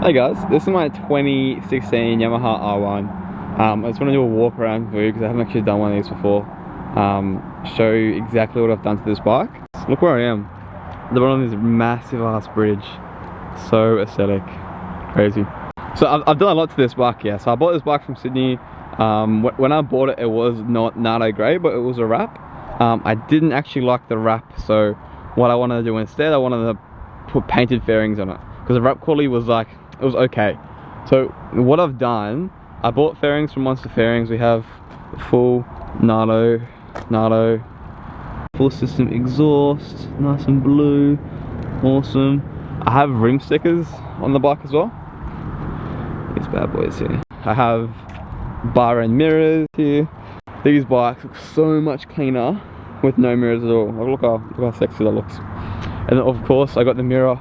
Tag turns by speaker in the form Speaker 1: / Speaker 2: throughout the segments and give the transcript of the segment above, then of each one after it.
Speaker 1: Hey guys, this is my 2016 Yamaha R1. I just want to do a walk around for you because I haven't actually done one of these before. Show you exactly what I've done to this bike. Look where I am. The bottom of this massive ass bridge. So aesthetic. Crazy. So I've done a lot to this bike, yeah. So I bought this bike from Sydney. When I bought it, it was not nano grey, but it was a wrap. I didn't actually like the wrap, so what I wanted to do instead, I wanted to put painted fairings on it. Because the wrap quality was like, it was okay. So what I've done, I bought fairings from Monster Fairings. We have full nano, full system exhaust, nice and blue, awesome. I have rim stickers on the bike as well. These bad boys here. I have bar end mirrors here. These bikes look so much cleaner with no mirrors at all. Look how sexy that looks. And then of course I got the mirror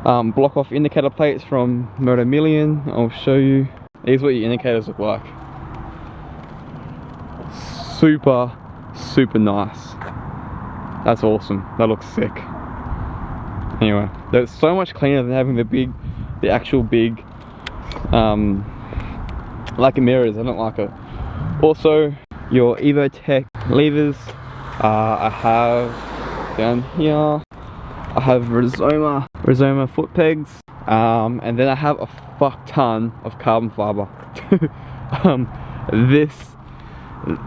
Speaker 1: block off indicator plates from Moto Million. I'll show you. Here's what your indicators look like. Super nice. That's awesome. That looks sick. Anyway, that's so much cleaner than having the actual big like mirrors. I don't like it. Also, your EvoTech levers. I have down here. I have Rizoma foot pegs, and then I have a fuck ton of carbon fiber.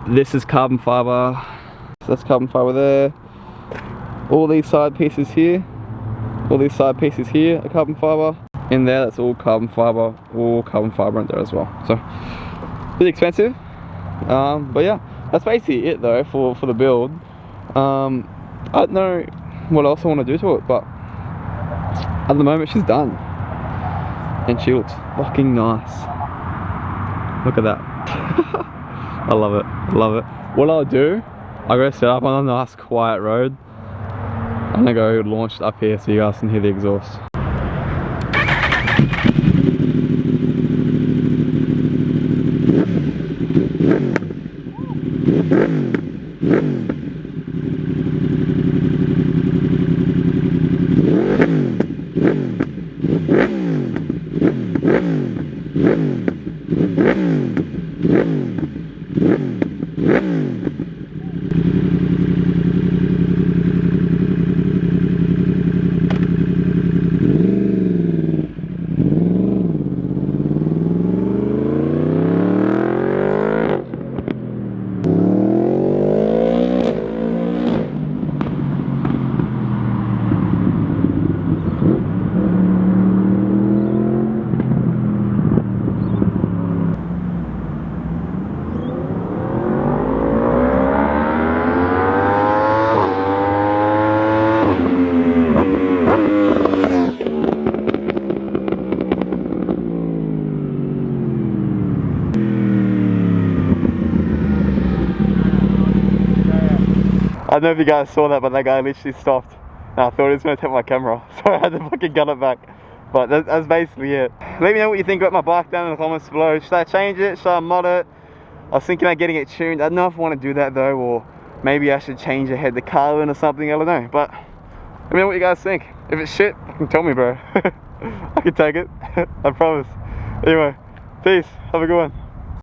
Speaker 1: This is carbon fiber. So that's carbon fiber there. All these side pieces here. Are carbon fiber. In there, that's all carbon fiber. All carbon fiber in there as well. So, pretty expensive. But yeah, that's basically it though for the build. I don't know what else I want to do to it, but at the moment she's done and she looks fucking nice. Look at that. I love it. What I'll do, I'll go set up on a nice quiet road. I'm gonna go launch it up here so you guys can hear the exhaust. I don't know if you guys saw that, but that guy literally stopped. And I thought he was going to take my camera, so I had to fucking gun it back. But that's basically it. Let me know what you think about my bike down in the comments below. Should I change it? Should I mod it? I was thinking about getting it tuned. I don't know if I want to do that though, or maybe I should change the head to carbon or something. I don't know. But let me know what you guys think. If it's shit, fucking tell me, bro. I can take it. I promise. Anyway, peace. Have a good one.